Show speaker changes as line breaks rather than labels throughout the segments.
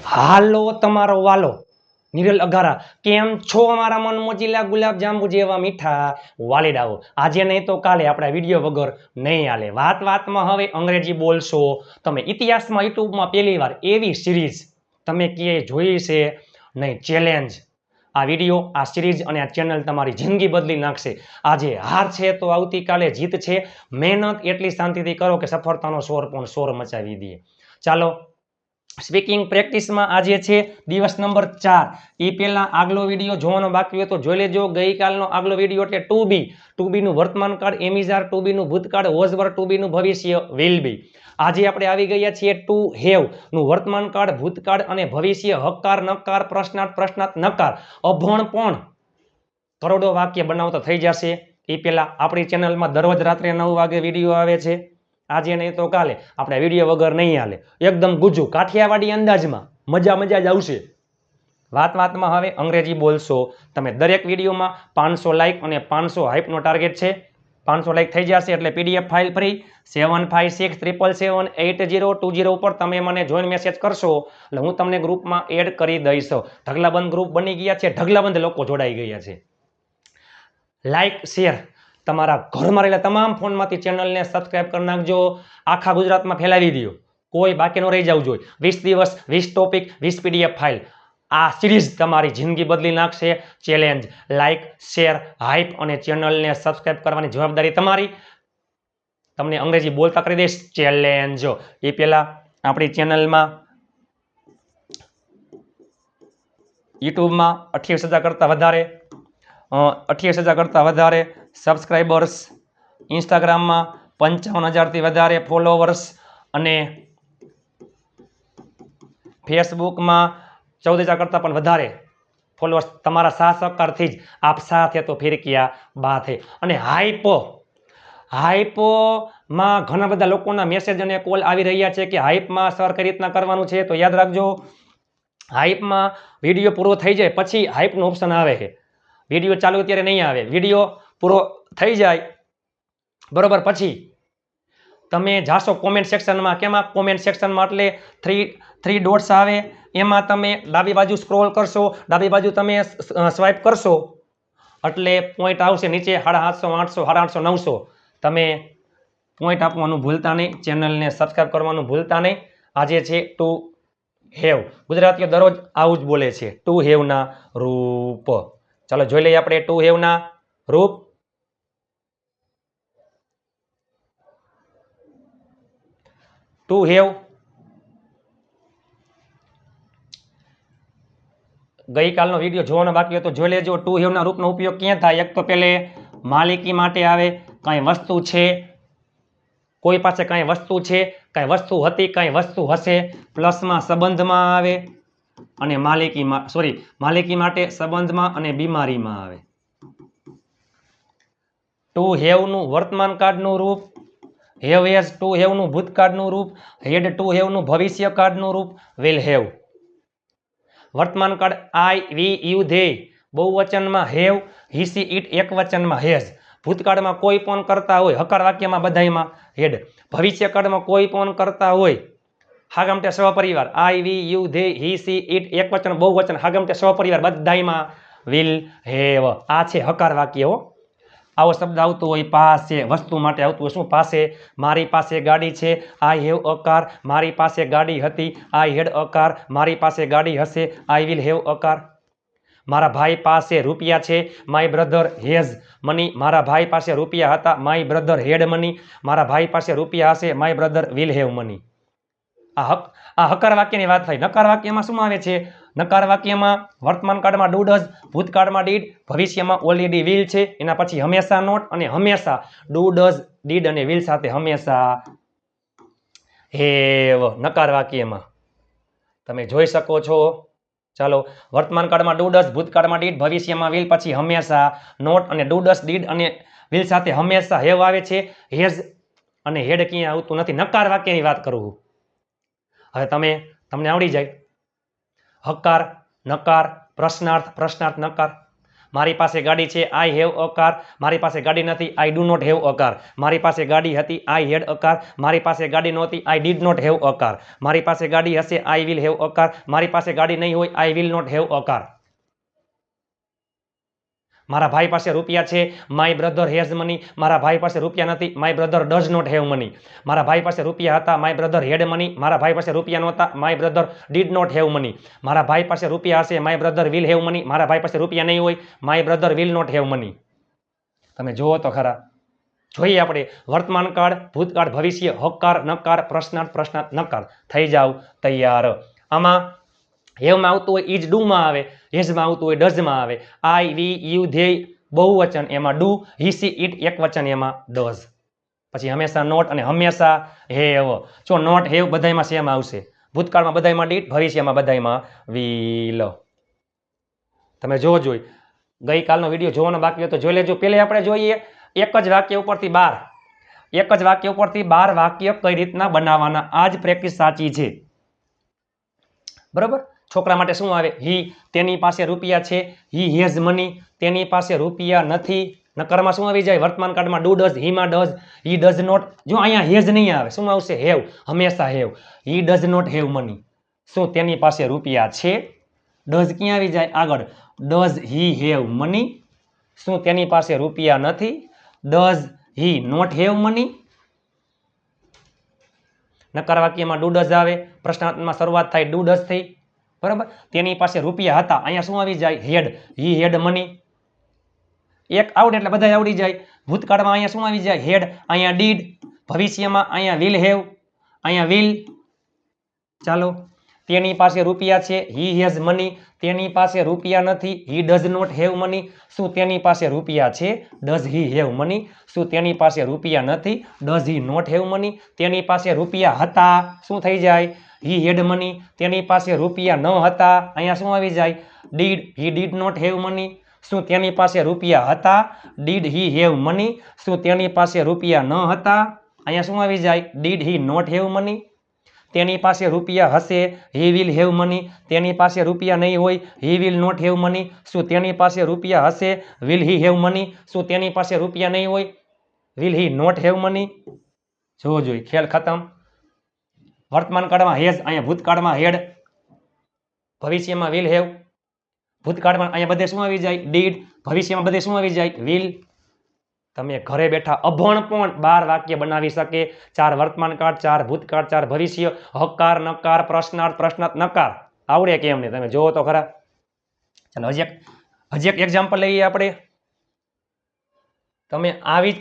હાલો તમારો વાલો નિરલ અઘારા કેમ છો અમારા મન મોજીલા ગુલાબ જાંબુ જેવા મીઠા વાલીડાઓ આજે નહીં તો કાલે આપણા વિડીયો વગર નહીં હાલે વાત વાતમાં હવે અંગ્રેજી બોલશો તમે ઇતિહાસમાં યુટ્યુબમાં પહેલી વાર એવી સિરીઝ તમે ક્યાંય જોઈ છે નહીં ચેલેન્જ આ વિડીયો આ સિરીઝ અને આ ચેનલ તમારી જિંદગી બદલી નાખશે આજે હાર છે તો આવતીકાલે જીત છે મહેનત એટલી શાંતિથી કરો કે સફળતાનો શોર મચાવી દઈએ ચાલો સ્પીકિંગ પ્રેક્ટિસમાં આજે છે દિવસ નંબર 4 એ પહેલા આગલો વિડીયો જોવાનો બાકી હોય તો જોઈ લેજો ગઈકાલનો આગલો વિડીયો એટલે ટુ બી નું વર્તમાન કાળ એમિઝાર ટુ બી નું ભૂતકાળ વોઝ વર ટુ બી નું ભવિષ્ય વિલ બી આજે આપણે આવી ગયા છીએ ટુ હેવ નું વર્તમાન કાળ ભૂતકાળ અને ભવિષ્ય હકાર નકાર પ્રશ્નાર્થ નકાર અભણ પણ કરોડો વાક્ય બનાવતા થઈ જશે એ પહેલા આપણી ચેનલમાં દરરોજ રાત્રે 9 વાગે વિડીયો આવે છે આજે નહીં તો કાલે આપણે વિડીયો વગર નહીં હાલે એકદમ ગુજુ કાઠિયાવાડી અંદાજમાં મજા જ આવશે વાતમાં હવે અંગ્રેજી બોલશો તમે દરેક વિડીયોમાં 500 લાઈક અને 500 હાઈપનો ટાર્ગેટ છે 500 લાઈક થઈ જશે એટલે પીડીએફ ફાઇલ ફ્રી 7567778020 ઉપર તમે મને જોઈન મેસેજ કરશો એટલે હું તમને ગ્રુપમાં એડ કરી દઈશ ઢગલાબંધ ગ્રુપ બની ગયા છે ઢગલાબંધ લોકો જોડાઈ ગયા છે લાઈક શેર તમારા ઘરમાં રહેલા તમામ ફોનમાંથી ચેનલને સબસ્ક્રાઇબ કરી નાખજો આખા ગુજરાતમાં ફેલાવી દો કોઈ બાકી ન રહી જવું જોઈએ 20 દિવસ 20 ટોપિક 20 પીડીએફ ફાઇલ આ સિરીઝ તમારી જિંદગી બદલી નાખશે ચેલેન્જ લાઈક શેર હાઈપ અને ચેનલને સબસ્ક્રાઇબ કરવાની જવાબદારી તમારી તમને અંગ્રેજી બોલતા કરી દઈશ ચેલેન્જ એ પહેલા આપણી ચેનલમાં યુટ્યુબમાં 28,000 કરતાં વધારે સબસ્ક્રાઈબર્સ ઇન્સ્ટાગ્રામમાં 55,000થી વધારે ફોલોવર્સ અને ફેસબુકમાં 14,000 કરતાં પણ વધારે ફોલોવર્સ તમારા સાથ સહકારથી જ આપ સાથે તો ફિર ક્યાં બાત હે અને હાઈપોમાં ઘણા બધા લોકોના મેસેજ અને કોલ આવી રહ્યા છે કે હાઈપમાં સર કઈ રીતના કરવાનું છે તો યાદ રાખજો હાઈપમાં વિડીયો પૂરો થઈ જાય પછી હાઈપનું ઓપ્શન આવે છે વિડીયો ચાલુ ત્યારે નહીં આવે વિડીયો પૂરો થઈ જાય બરોબર પછી તમે જાશો કોમેન્ટ સેક્શનમાં કેમાં કોમેન્ટ સેક્શનમાં એટલે થ્રી ડોટ્સ આવે એમાં તમે ડાબી બાજુ સ્ક્રોલ કરશો ડાબી બાજુ તમે સ્વાઇપ કરશો એટલે પોઈન્ટ આવશે નીચે 750 800 900 તમે પોઈન્ટ આપવાનું ભૂલતા નહીં ચેનલને સબસ્ક્રાઇબ કરવાનું ભૂલતા નહીં આજે છે ટુ હેવ ગુજરાતીઓ દરરોજ આવું જ બોલે છે ટુ હેવના રૂપ ચાલો જોઈ લઈએ આપણે ટુ હેવના રૂપ ટુ હેવ ગઈકાલનો વિડીયો જોવાનો બાકી હોય તો જોઈ લેજો ટુ હેવના રૂપનો ઉપયોગ ક્યાં થાય એક તો પહેલે માલિકી માટે આવે કાંઈ વસ્તુ છે કોઈ પાસે કાંઈ વસ્તુ છે કાંઈ વસ્તુ હતી કાંઈ વસ્તુ હશે પ્લસમાં સંબંધમાં આવે અને માલિકી માટે સંબંધમાં અને બીમારીમાં આવે ટુ હેવનું વર્તમાન કાળનું રૂપ હેવ હેઝ ટુ હેવનું ભૂતકાળનું રૂપ હેડ ટુ હેવનું ભવિષ્ય કાળનું રૂપ વિલ હેવ વર્તમાન કાળ આઈ વી યુ ધે બહુવચનમાં હેવ હી સી ઇટ એક વચનમાં હેઝ ભૂતકાળમાં કોઈ પણ કરતા હોય હકાર વાક્યમાં બધાયમાં હેડ ભવિષ્ય કાળમાં કોઈ પણ કરતા હોય હાગમટે સહપરિવાર I we you they he she it એક વચન બહુવચન હાગમટે સહપરિવાર બધાયમાં વિલ હેવ આ છે હકાર વાક્ય આવો શબ્દ આવતો હોય પાસે વસ્તુ માટે આવતું હોય શું પાસે મારી પાસે ગાડી છે આઈ હેવ અ કાર મારી પાસે ગાડી હતી આઈ હેડ અ કાર મારી પાસે ગાડી હશે I will have a car મારા ભાઈ પાસે રૂપિયા છે માય બ્રધર હેઝ મની મારા ભાઈ પાસે રૂપિયા હતા માય બ્રધર હેડ મની મારા ભાઈ પાસે રૂપિયા હશે my brother will have money આ હકાર વાક્યની વાત થઈ નકાર વાક્યમાં શું આવે છે નકાર વાક્યમાં વર્તમાન કાળમાં ડુ ડઝ ભૂતકાળમાં ડીડ ભવિષ્યમાં ઓલરેડી વિલ છે એના પછી હંમેશા નોટ અને હંમેશા ડુ ડઝ ડીડ અને વિલ સાથે હંમેશા હેવ નકાર વાક્યમાં તમે જોઈ શકો છો ચાલો વર્તમાન કાળમાં ડુ ડઝ ભૂતકાળમાં ડીડ ભવિષ્યમાં વિલ પછી હંમેશા નોટ અને ડુ ડઝ ડીડ અને વિલ સાથે હંમેશા હેવ આવે છે હેઝ અને હેડ ક્યાંય આવતું નથી નકાર વાક્યની વાત કરું હવે તમને આવડી જાય હકાર નકાર પ્રશ્નાર્થ નકાર મારી પાસે ગાડી છે, આઈ હેવ અ કાર. મારી પાસે ગાડી નથી, I do not have a car. મારી પાસે ગાડી હતી, આઈ હેડ અ કાર. મારી પાસે ગાડી નહોતી, I did not have a car. મારી પાસે ગાડી હશે, I will have a car. મારી પાસે ગાડી નહીં હોય, I will not have a car. મારા ભાઈ પાસે રૂપિયા છે, માય બ્રધર હેઝ મની. મારા ભાઈ પાસે રૂપિયા નથી, my brother does not have money. મારા ભાઈ પાસે રૂપિયા હતા, માય બ્રધર હેડ મની. મારા ભાઈ પાસે રૂપિયા નહોતા, my brother did not have money. મારા ભાઈ પાસે રૂપિયા હશે, my brother will have money. મારા ભાઈ પાસે રૂપિયા નહીં હોય, my brother will not have money. તમે જુઓ તો ખરા. જોઈએ આપણે વર્તમાન કાળ, ભૂતકાળ, ભવિષ્ય, હકાર, નકાર, પ્રશ્નાર્થ, પ્રશ્નાર્થ, નકાર. થઈ જાવ તૈયાર. આમાં હેવમાં આવતું હોય ઈજ ડુમાં આવે, હેઝમાં આવતું હોય ડઝમાં આવે. આઈ, વી, યુ, ધ્યેય બહુવચન એમાં ડુ, હી, સી, ઇટ એક વચન એમાં ડઝ. પછી હંમેશા નોટ અને હંમેશા હેવ. જો નોટ હેવ બધાયમાં સેમ આવશે. ભૂતકાળમાં બધાયમાં ડીડ, ભવિષ્યમાં બધાયમાં વિલ. તમે જોજો. ગઈકાલનો વિડીયો જોવાનો બાકી હોય તો જોઈ લેજો. પહેલે આપણે જોઈએ એક જ વાક્ય ઉપરથી 12. એક જ વાક્ય ઉપરથી 12 વાક્ય કઈ રીતના બનાવવાના. આ જ પ્રેક્ટિસ સાચી છે. બરાબર. છોકરા માટે શું આવે? હી, તેની પાસે રૂપિયા છે. હી હેઝ મની, તેની પાસે રૂપિયા નથી. નકારમાં શું આવી જાય? વર્તમાન કાળમાં ડુ ડઝ, હીમાં ડઝ, હી ડઝ નોટ. જો અહીંયા હેઝ નહીં આવે, શું આવશે? હેવ, હંમેશા have. He does not have money. શું તેની પાસે રૂપિયા છે? ડઝ ક્યાં આવી જાય? આગળ. Does he have money? શું તેની પાસે રૂપિયા નથી? Does he not have money? નકાર વાક્યમાં ડુ ડઝ આવે, પ્રશ્નાર્થમાં શરૂઆત થાય ડુ ડઝ થઈ. બરાબર. તેની પાસે રૂપિયા હતા, અહીંયા શું આવી જાય? હેડ, હી હેડ મની. એક આવડે એટલે બધા આવડી જાય. ભૂતકાળમાં અહીંયા શું આવી જાય? હેડ, અહીંયા ડીડ. ભવિષ્યમાં અહીંયા વિલ હેવ, અહીંયા વિલ. ચાલો. તેની પાસે રૂપિયા છે, હી હેઝ મની. તેની પાસે રૂપિયા નથી, he does not have money. શું તેની પાસે રૂપિયા છે? Does he have money? શું તેની પાસે રૂપિયા નથી? Does he not have money? તેની પાસે રૂપિયા હતા, શું થઈ જાય? He had money. તેની પાસે રૂપિયા ન હતા, અહીંયા શું આવી જાય? Did, he did not have money. શું તેની પાસે રૂપિયા હતા? Did he have money? શું તેની પાસે રૂપિયા ન હતા? અહીંયા શું આવી જાય? Did he not have money? તેની પાસે રૂપિયા હશે, હી વિલ હેવ મની. તેની પાસે રૂપિયા નહીં હોય, he will not have money. શું તેની પાસે રૂપિયા હશે? Will he have money? શું તેની પાસે રૂપિયા નહીં હોય, will he not have money? જો જોઈ ખેલ ખતમ. વર્તમાન કાળમાં હેઝ, અહીંયા ભૂતકાળમાં હેડ, ભવિષ્યમાં વિલ હેવ. ભૂતકાળમાં અહીંયા બધે શું આવી જાય? ડીડ. ભવિષ્યમાં બધે શું આવી જાય? વિલ. તમે ઘરે બેઠા અભણ પણ 12 વાક્ય બનાવી શકે. 4 વર્તમાન કાળ, 4 ભૂતકાળ, 4 ભવિષ્ય, હકાર, નકાર, પ્રશ્નાર્થ, પ્રશ્નાર્થ, નકાર. આવડે કેમ નહીં? તમે જોવો તો ખરા. ચાલો હજી એક એક્ઝામ્પલ લઈએ આપણે. તમે આવી જ,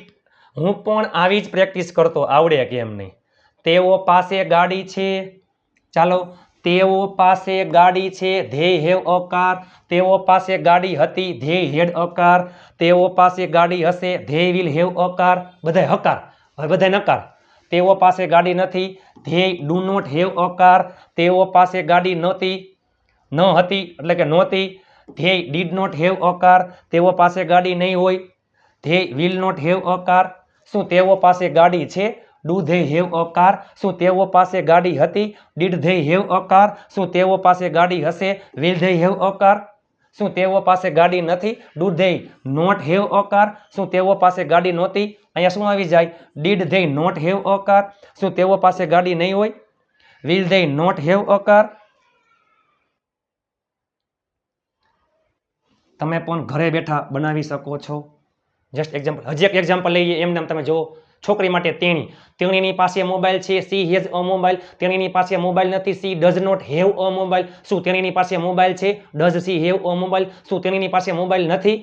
હું પણ આવી જ પ્રેક્ટિસ કરતો, આવડે કેમ નહીં? તેઓ પાસે ગાડી છે. ચાલો. તેઓ પાસે ગાડી છે, ધે હેવ અ કાર. તેઓ પાસે ગાડી હતી, ધે હેડ અ કાર. તેઓ પાસે ગાડી હશે, they will have a car. બધાય હકાર, હવે બધાય નકાર. તેઓ પાસે ગાડી નથી, they do not have a car. તેઓ પાસે ગાડી નહોતી, ન હતી એટલે કે નહોતી, they did not have a car. તેઓ પાસે ગાડી નહીં હોય, they will not have a car. શું તેઓ પાસે ગાડી છે? Do they have a car. શું તેઓ પાસે ગાડી હતી? Did they have a car. શું તેઓ પાસે ગાડી હશે? Will they have a car. શું તેઓ પાસે ગાડી નથી? Do they not have a car. શું તેઓ પાસે ગાડી નહોતી? અહીંયા શું આવી જાય? Did they not have a car. શું તેઓ પાસે ગાડી નહીં હોય? Will they not have a car. તમે પણ ઘરે બેઠા બનાવી શકો છો. Just example. હજી એક એક્ઝામ્પલ લઈએ. એમને તમે જુઓ. છોકરી માટે તેણી. તેણીની પાસે મોબાઈલ છે, સી હેઝ અ મોબાઈલ. તેણીની પાસે મોબાઈલ નથી, she does not have a mobile. શું તેણીની પાસે મોબાઈલ છે? Does she have a mobile. શું તેણીની પાસે મોબાઈલ નથી?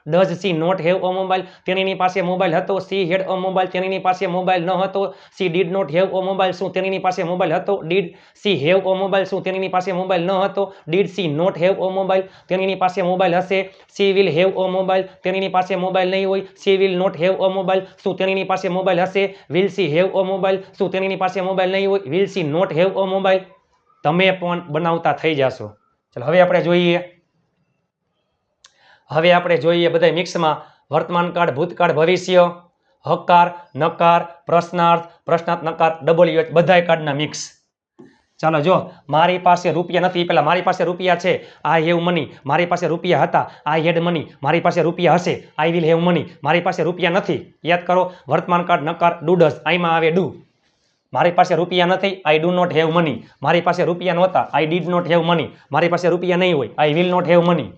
Does she not have a mobile. તેણીની પાસે મોબાઈલ હતો, સી હેડ અ મોબાઈલ. તેણીની પાસે મોબાઈલ ન હતો, she did not have a mobile. શું તેણીની પાસે મોબાઈલ હતો? Did she have a mobile. શું તેણીની પાસે મોબાઈલ ન હતો? Did she not have a mobile. તેણીની પાસે મોબાઈલ હશે, she will have a mobile. તેણીની પાસે મોબાઈલ નહીં હોય, she will not have a mobile. શું તેણીની પાસે મોબાઈલ હશે? Will she have a mobile. શું તેણીની પાસે મોબાઈલ નહીં હોય, will C not have a mobile. તમે પણ બનાવતા થઈ જશો. ચલો હવે આપણે જોઈએ. હવે આપણે જોઈએ બધા મિક્સમાં વર્તમાન કાળ, ભૂતકાળ, ભવિષ્ય, હકાર, નકાર, પ્રશ્નાર્થ, પ્રશ્નાર્થ, નકાર, ડબલ્યુએચ બધાય કાર્ડના મિક્સ. ચાલો જો મારી પાસે રૂપિયા નથી પેલા મારી પાસે રૂપિયા છે આઈ હેવ મની મારી પાસે રૂપિયા હતા આઈ હેડ મની મારી પાસે રૂપિયા હશે આઈ વિલ હેવ મની મારી પાસે રૂપિયા નથી યાદ કરો વર્તમાન કાળ નકાર ડુ ડઝ આઈમાં આવે ડુ મારી પાસે રૂપિયા નથી I do not have money મારી પાસે રૂપિયા નહોતા I did not have money મારી પાસે રૂપિયા નહીં હોય I will not have money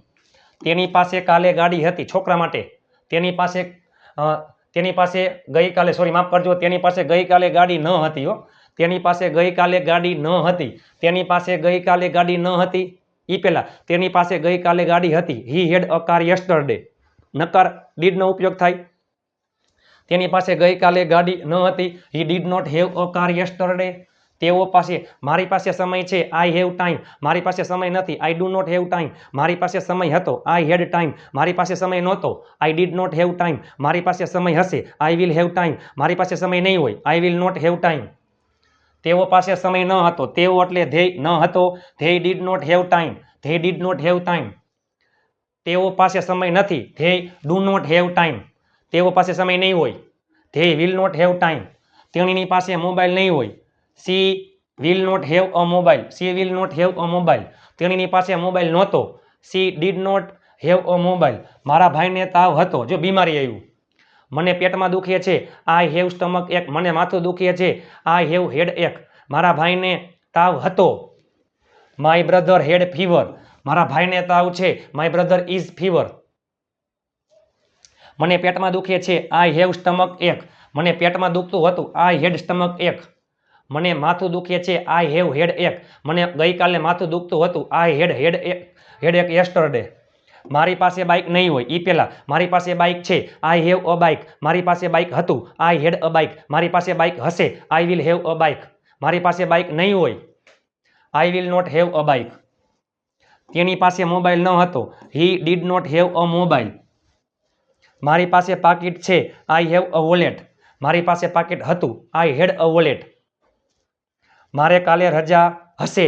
તેની પાસે કાલે ગાડી હતી છોકરા માટે તેની પાસે ગઈકાલે સોરી માફ કરજો તેની પાસે ગઈકાલે ગાડી ન હતી હો તેની પાસે ગઈકાલે ગાડી ન હતી તેની પાસે ગઈકાલે ગાડી ન હતી ઈ પહેલા તેની પાસે ગઈકાલે ગાડી હતી he had a car yesterday નકાર ડીડ નો ઉપયોગ થાય તેની પાસે ગઈકાલે ગાડી ન હતી he did not have a car yesterday તેઓ પાસે મારી પાસે સમય છે આઈ હેવ ટાઈમ મારી પાસે સમય નથી I do not have time મારી પાસે સમય હતો આઈ હેડ ટાઈમ મારી પાસે સમય નહોતો I did not have time મારી પાસે સમય હશે આઈ વિલ હેવ ટાઈમ મારી પાસે સમય નહીં હોય I will not have time તેઓ પાસે સમય ન હતો તેઓ એટલે ધ્યેય ન હતો ધ્યેય ડીડ નોટ હેવ ટાઈમ ધ્યેય ડીડ નોટ હેવ ટાઈમ તેઓ પાસે સમય નથી ધ્યેય ડુ નોટ હેવ ટાઈમ તેઓ પાસે સમય નહીં હોય ધ્યેય વિલ નોટ હેવ ટાઈમ તેણીની પાસે મોબાઈલ નહીં હોય she will not have a mobile she will not have a mobile તેણીની પાસે મોબાઈલ નહોતો she did not have a mobile મારા ભાઈને તાવ હતો જો બીમારી આવ્યું મને પેટમાં દુખે છે આઈ હેવ સ્ટમક એક મને માથું દુખે છે આઈ હેવ હેડ એક મારા ભાઈને તાવ હતો માય બ્રધર હેડ ફીવર મારા ભાઈને તાવ છે માય બ્રધર ઇઝ ફીવર મને પેટમાં દુખે છે આઈ હેવ સ્ટમક એક મને પેટમાં દુખતું હતું આઈ હેડ સ્ટમક એક મને માથું દુખે છે આઈ હેવ હેડ એક મને ગઈકાલે માથું દુખતું હતું આઈ હેડ એક યસ્ટરડે મારી પાસે બાઇક નહીં હોય ઈ પહેલા મારી પાસે બાઇક છે આઈ હેવ અ બાઇક મારી પાસે બાઇક હતું આઈ હેડ અ બાઇક મારી પાસે બાઇક હશે I will have a bike મારી પાસે બાઇક નહીં હોય I will not have a bike તેની પાસે મોબાઈલ ન હતો he did not have a mobile મારી પાસે પાકીટ છે આઈ હેવ અ વોલેટ મારી પાસે પાકીટ હતું આઈ હેડ અ વોલેટ મારે કાલે રજા હશે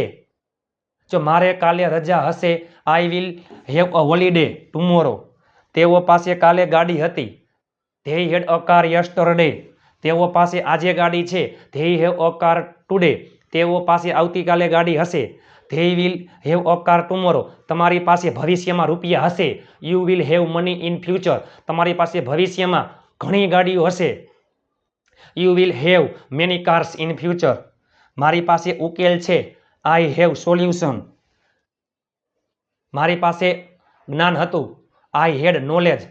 જો મારે કાલે રજા હશે I will have a holiday tomorrow તેઓ પાસે કાલે ગાડી હતી they had a car yesterday તેઓ પાસે આજે ગાડી છે they have a car today તેઓ પાસે આવતીકાલે ગાડી હશે they will have a car tomorrow તમારી પાસે ભવિષ્યમાં રૂપિયા હશે you will have money in future તમારી પાસે ભવિષ્યમાં ઘણી ગાડીઓ હશે you will have many cars in future મારી પાસે ઉકેલ છે આઈ હેવ સોલ્યુશન મારી પાસે જ્ઞાન હતું આઈ હેડ નોલેજ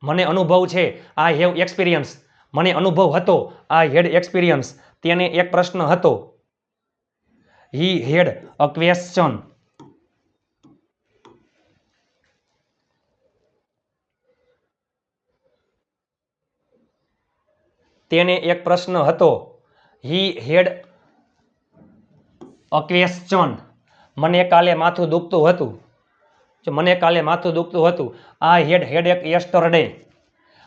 મને અનુભવ છે આઈ હેવ એક્સપિરિયન્સ મને અનુભવ હતો આઈ હેડ એક્સપિરિયન્સ તેને એક પ્રશ્ન હતો હી હેડ અ ક્વેશ્ચન તેને એક પ્રશ્ન હતો હી હેડ અ ક્વેશ્ચન મને કાલે માથું દુખતું હતું જો મને કાલે માથું દુખતું હતું આઈ હેડ હેડેક યસ્ટરડે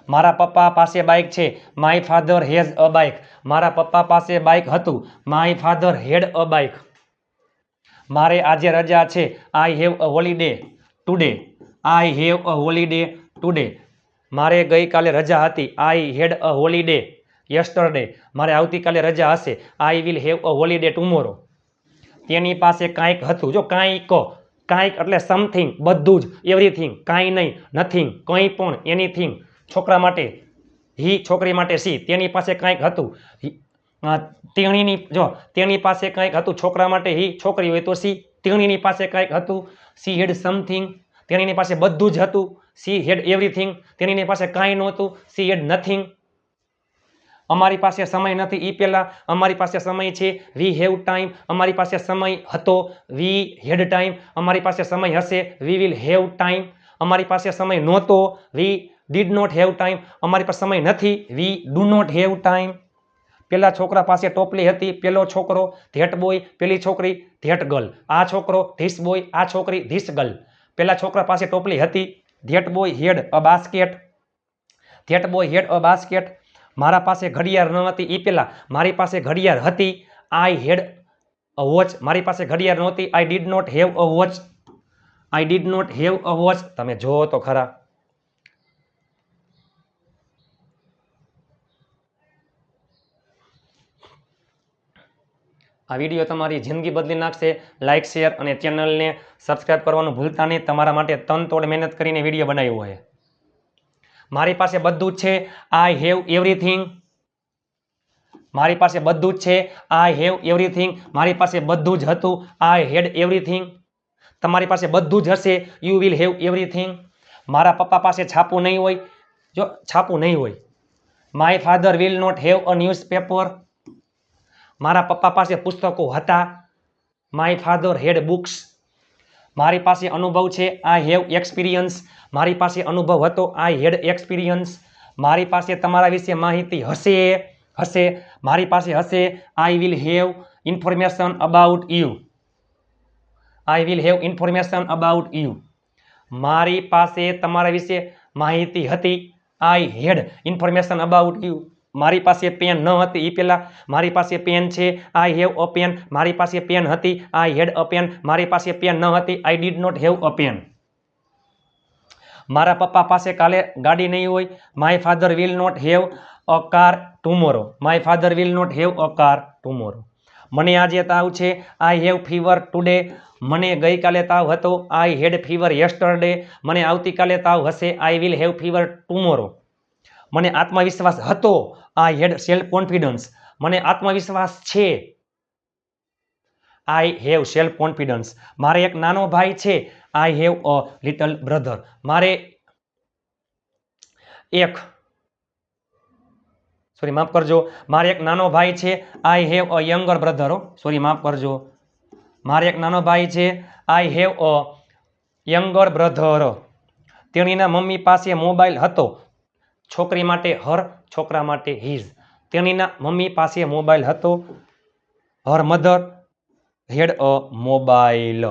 મારા પપ્પા પાસે બાઇક છે my father has a bike મારા પપ્પા પાસે બાઇક હતું my father had a bike મારે આજે રજા છે I have a holiday today I have a holiday today મારે ગઈકાલે રજા હતી I had a holiday yesterday મારે આવતીકાલે રજા હશે I will have a holiday tomorrow તેની પાસે કાંઈક હતું જો કાંઈક એટલે સમથિંગ બધું જ એવરીથિંગ કાંઈ નહીં નથિંગ કંઈ પણ એનીથિંગ છોકરા માટે હી છોકરી માટે સી તેની પાસે કાંઈક હતું તેની પાસે કાંઈક હતું છોકરા માટે હી છોકરી હોય તો સી તેણીની પાસે કાંઈક હતું સી હેડ સમથિંગ તેણીની પાસે બધું જ હતું સી હેડ એવરીથિંગ તેણીની પાસે કાંઈ નહોતું સી હેડ નથિંગ અમારી પાસે સમય નથી ઈ પહેલા અમારી પાસે સમય છે વી હેવ ટાઈમ અમારી પાસે સમય હતો વી હેડ ટાઈમ અમારી પાસે સમય હશે વી વિલ હેવ ટાઈમ અમારી પાસે સમય નહોતો we did not have time અમારી પાસે સમય નથી we do not have time પેલા છોકરા પાસે ટોપલી હતી પેલો છોકરો ધેટ બોય પેલી છોકરી ધેટ ગર્લ આ છોકરો ધીસ બોય આ છોકરી ધીસ ગર્લ પેલા છોકરા પાસે ટોપલી હતી that boy had a basket that boy had a basket મારા પાસે ઘડિયાળ ન હતી એ પહેલા મારી પાસે ઘડિયાળ હતી આઈ હેડ અ વોચ મારી પાસે ઘડિયાળ નહોતી I did not have a watch I did not have a watch તમે જોવો તો ખરા આ વિડીયો તમારી જિંદગી બદલી નાખશે. લાઇક, શેર અને ચેનલને સબસ્ક્રાઇબ કરવાનું ભૂલતા નહીં. તમારા માટે તનતોડ મહેનત કરીને વિડીયો બનાવ્યો હોય. મારી પાસે બધું જ છે. I have everything. મારી પાસે બધું જ છે. I have everything. મારી પાસે બધું જ હતું. આઈ હેડ એવરીથિંગ. તમારી પાસે બધું જ હશે. You will have everything. મારા પપ્પા પાસે છાપું નહીં હોય. જો છાપું નહીં હોય. My father will not have a newspaper. મારા પપ્પા પાસે પુસ્તકો હતા. My father had books. મારી પાસે અનુભવ છે. I have experience. મારી પાસે અનુભવ હતો. I had experience. મારી પાસે તમારા વિશે માહિતી હશે. મારી પાસે હશે. I will have information about you. I will have information about you. મારી પાસે તમારા વિશે માહિતી હતી. I had information about you. મારી પાસે પેન ન હતી. એ પહેલાં મારી પાસે પેન છે. I have a pen. મારી પાસે પેન હતી. I had a pen. મારી પાસે પેન ન હતી. I did not have a pen. મારા પપ્પા પાસે કાલે ગાડી નહીં હોય. My father will not have a car tomorrow. My father will not have a car tomorrow. મને આજે તાવ છે. I have fever today. મને ગઈકાલે તાવ હતો. I had fever yesterday. મને આવતીકાલે તાવ હશે. I will have fever tomorrow. મને આત્મવિશ્વાસ હતો. I head self confidence. મને આત્મવિશ્વાસ છે. I have self confidence. મારે એક નાનો ભાઈ છે. I have a little brother. મારે એક નાનો ભાઈ છે. I have a younger brother. માફ કરજો. મારે એક નાનો ભાઈ છે. I have a younger brother. તેણીના મમ્મી પાસે મોબાઈલ હતો. છોકરી માટે હર, છોકરા માટે હિઝ. તેણીના મમ્મી પાસે મોબાઈલ હતો. હર મધર હેડ અ મોબાઈલ.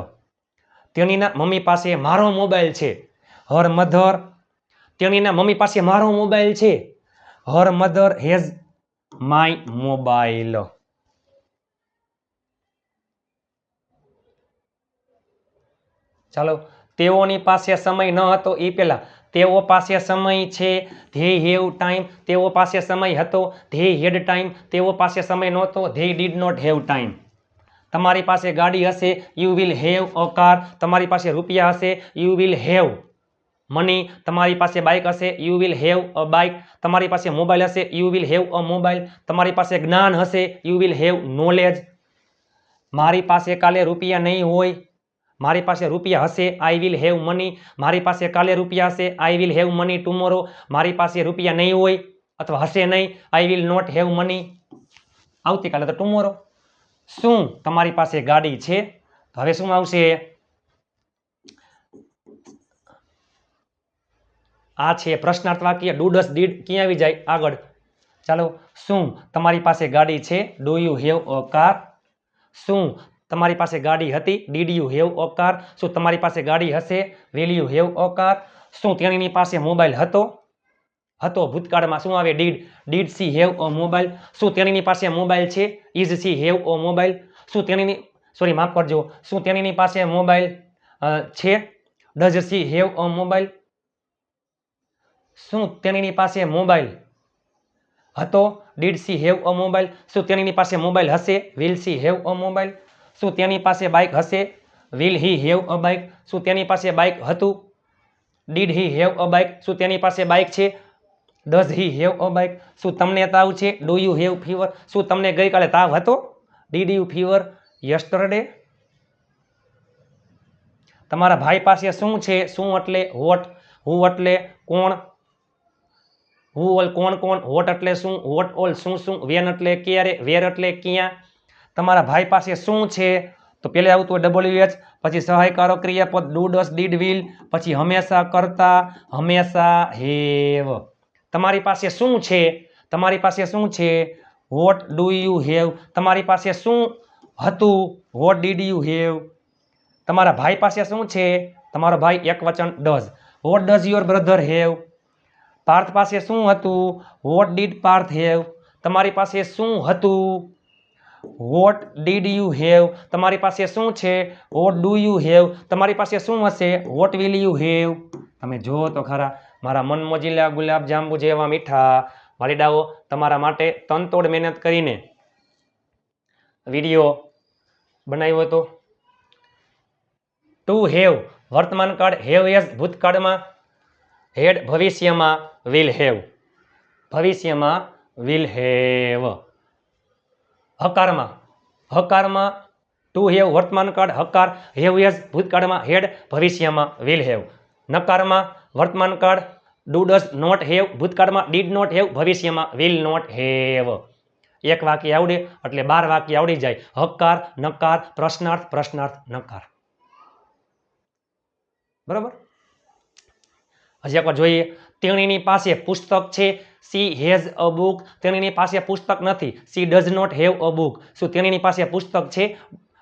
તેણીના મમ્મી પાસે મારો મોબાઈલ છે. Her mother. તેણીના મમ્મી પાસે મારો મોબાઈલ છે. Her mother has my mobile. ચાલો, તેઓની પાસે સમય ન હતો. એ પહેલા તેઓ પાસે સમય છે. They have time. તેઓ પાસે સમય હતો. They had time. તેઓ પાસે સમય નહોતો. They did not have time. તમારી પાસે ગાડી હશે. You will have a car. તમારી પાસે રૂપિયા હશે. You will have money. તમારી પાસે બાઇક હશે. You will have a bike. તમારી પાસે મોબાઈલ હશે. You will have a mobile. તમારી પાસે જ્ઞાન હશે. You will have knowledge. મારી પાસે કાલે રૂપિયા નહીં હોય. મારી પાસે રૂપિયા હશે. I will have money. મારી પાસે કાલે રૂપિયા હશે. I will have money tomorrow. મારી પાસે રૂપિયા નહીં હોય અથવા હશે નહીં. I will not have money આવતીકાલે તો ટુમોરો. શું તમારી પાસે ગાડી છે? હવે શું આવશે? આ છે પ્રશ્નાર્થ વાક્ય. ડુ ડસ ડીડ ક્યાં આવી જાય આગળ? ચાલો, શું તમારી પાસે ગાડી છે? Do you have a car? શું તમારી પાસે ગાડી હતી? Did you have a car? શું તમારી પાસે ગાડી હશે? Will you have a car? શું તેણીની પાસે મોબાઈલ હતો? ભૂતકાળમાં શું આવે? Did she have a mobile? શું તેણીની પાસે મોબાઈલ છે? Is C have a mobile? શું તેણીની માફ કરજો. શું તેણીની પાસે મોબાઈલ છે? Does she have a mobile? શું તેણીની પાસે મોબાઈલ હતો? Did she have a mobile? શું તેણીની પાસે મોબાઈલ હશે? Will she have a mobile? શું તેની પાસે બાઇક હશે? Will he have a bike? શું તેની પાસે બાઇક હતું? Did he have a bike? શું તેની પાસે બાઇક છે? Does he have a bike? શું તમને તાવ છે? Do you have fever? શું તમને ગઈકાલે તાવ હતો? Did you fever yesterday? તમારા ભાઈ પાસે શું છે? શું એટલે વોટ. હુ એટલે કોણ. હુ ઓલ કોણ. વોટ એટલે શું. વોટ ઓલ શું. વેન એટલે ક્યારે. વેર એટલે ક્યાં. તમારા ભાઈ પાસે શું છે? તો પેલે આવતું હોય ડબલ્યુએચ, પછી સહાયકારો ક્રિયાપદ ડુ ડસ ડીડ વિલ, પછી હંમેશા કરતા, હંમેશા હેવ. તમારી પાસે શું છે? તમારી પાસે શું છે? What do you have. તમારી પાસે શું હતું? What did you have. તમારા ભાઈ પાસે શું છે? તમારો ભાઈ એકવચન does. What does your brother have. Parth પાસે શું હતું? What did Parth have. તમારી પાસે શું હતું? What did you have. તમારી પાસે શું છે? What do you have. તમારી પાસે શું હશે? What will you have. તમે જુઓ તો ખરા, મારા મન મોજીલા ગુલાબ જાંબુ જેવા મીઠા વાલીડાઓ તમારા માટે તનતોડ મહેનત કરીને વિડીયો બનાવ્યો હતો. ટુ હેવ વર્તમાન કાળ, હેવ એઝ ભૂતકાળમાં, હેડ ભવિષ્યમાં, વિલ હેવ ભવિષ્યમાં, વિલ હેવ. હકારમાં ટુ હેવ વર્તમાન કાળ હકાર, હેવ એઝ ભૂતકાળમાં, હેડ ભવિષ્યમાં, વિલ હેવ. નકારમાં વર્તમાન કાળ ડુ ડઝ નોટ હેવ ભૂતકાળમાં, ડીડ નોટ હેવ ભવિષ્યમાં, વિલ નોટ હેવ. એક વાક્ય આવડે એટલે 12 વાક્ય આવડી જાય. હકાર, નકાર, પ્રશ્નાર્થ, પ્રશ્નાર્થ, નકાર. બરાબર. હજી એકવાર જોઈએ. તેણીની પાસે પુસ્તક છે, સી હેઝ અ બુક. તેણીની પાસે પુસ્તક નથી, she does not have a book. શું તેણીની પાસે પુસ્તક છે?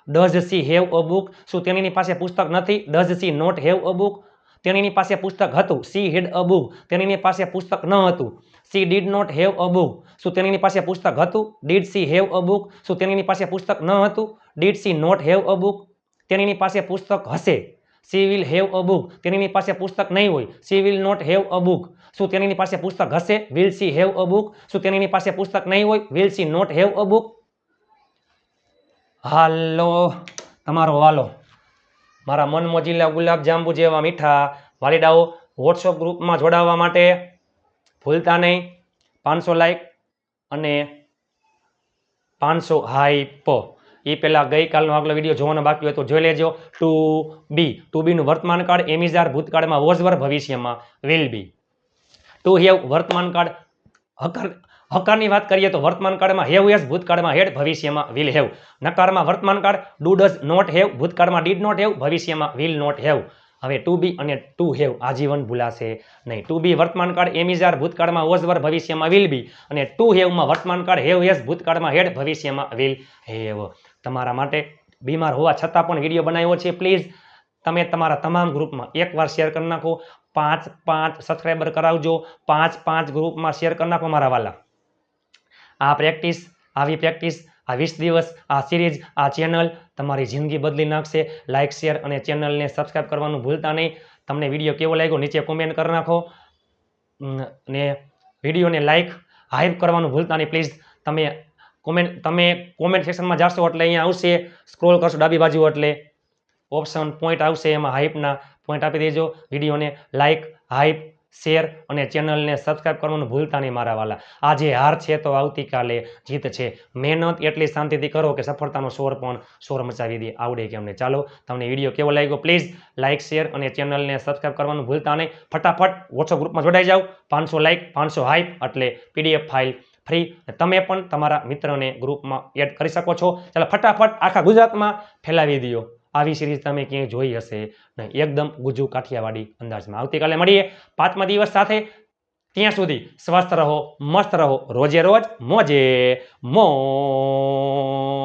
Does she have a book. શું તેણીની પાસે પુસ્તક નથી? Does she not have a book. તેણીની પાસે પુસ્તક હતું, સી હેડ અ બુક. તેણીની પાસે પુસ્તક ન હતું, she did not have a book. શું તેણીની પાસે પુસ્તક હતું? Did she have a book. શું તેણીની પાસે પુસ્તક ન હતું? Did she not have a book. તેણીની પાસે પુસ્તક હશે, she will have a book. તેણીની પાસે પુસ્તક નહીં હોય, she will not have a book. શું તેણીની પાસે પુસ્તક હશે? Will she have a book. શું તેણીની પાસે પુસ્તક નહીં હોય? Will C not have a book. હાલો તમારો વાલો. મારા મન મોજીલા ગુલાબ જાંબુ જેવા મીઠા વાલીડાઓ, વોટ્સઅપ ગ્રુપમાં જોડાવા માટે ભૂલતા નહીં. 500 લાઈક અને 500 હાઈપ. એ પહેલા ગઈકાલનો આગલો વિડીયો જોવાનો બાકી હોય તો જોઈ લેજો. ટુ બીનું વર્તમાન કાળ એમિઝાર ભૂતકાળમાં, વોઝ ભવિષ્યમાં, વિલ બી. ટુ હેવ વર્તમાન કાળ હકારની વાત કરીએ તો વર્તમાન કાળમાં હેવ એઝ ભૂતકાળમાં, હેડ ભવિષ્યમાં, વિલ હેવ. નકારમાં વર્તમાન કાળ ડુ ડઝ નોટ હેવ ભૂતકાળમાં, ડીડ નોટ હેવ ભવિષ્યમાં, વિલ નોટ હેવ. હવે ટુ બી અને ટુ હેવ આજીવન ભૂલાશે નહીં. ટુ બી વર્તમાન કાળ એમિઝાર ભૂતકાળમાં, વોઝ ભવિષ્યમાં, વિલ બી. અને ટુ હેવમાં વર્તમાન કાળ હેવ એઝ ભૂતકાળમાં, હેડ ભવિષ્યમાં, વિલ હેવ. તમારા માટે બીમાર હોવા છતાં પણ વિડીયો બનાવ્યો છે. પ્લીઝ તમે તમારા તમામ ગ્રુપમાં એકવાર શેર કરી નાખો. 5 સબસ્ક્રાઈબર કરાવજો. 5 ગ્રુપમાં શેર કરી નાખો મારા વાલા. આ પ્રેક્ટિસ, આવી પ્રેક્ટિસ, આ 20 દિવસ, આ સિરીઝ, આ ચેનલ તમારી જિંદગી બદલી નાખશે. લાઇક, શેર અને ચેનલને સબસ્ક્રાઈબ કરવાનું ભૂલતા નહીં. તમને વિડીયો કેવો લાગ્યો નીચે કોમેન્ટ કરી નાખો ને વિડીયોને લાઇક, હાઈપ કરવાનું ભૂલતા નહીં પ્લીઝ. તમે કોમેન્ટ સેક્શનમાં જાશો એટલે અહીંયા આવશે, સ્ક્રોલ કરશો ડાબી બાજુ એટલે ઓપ્શન પોઈન્ટ આવશે, એમાં હાઈપના પોઈન્ટ આપી દેજો. વિડીયોને લાઇક, હાઈપ, શેર અને ચેનલને સબસ્ક્રાઈબ કરવાનું ભૂલતા નહીં મારા વાલા. આજે હાર છે તો આવતીકાલે જીત છે. મહેનત એટલી શાંતિથી કરો કે સફળતાનો શોર મચાવી દે, આવડે કે અમને. ચાલો, તમને વિડીયો કેવો લાગ્યો પ્લીઝ લાઇક, શેર અને ચેનલને સબસ્ક્રાઈબ કરવાનું ભૂલતા નહીં. ફટાફટ વોટ્સઅપ ગ્રુપમાં જોડાઈ જાઓ. 500 લાઇક, 500 હાઈપ એટલે PDF ફાઇલ ફ્રી. તમે પણ તમારા મિત્રને ગ્રુપમાં એડ કરી શકો છો. ચાલો ફટાફટ આખા ગુજરાતમાં ફેલાવી દો. આવી સિરીઝ તમે ક્યાંય જોઈ હશે નહીં, એકદમ ગુજુ કાઠિયાવાડી અંદાજમાં. આવતીકાલે મળીએ 5મા દિવસ સાથે. ત્યાં સુધી સ્વસ્થ રહો, મસ્ત રહો, રોજે રોજ મોજે મોજ.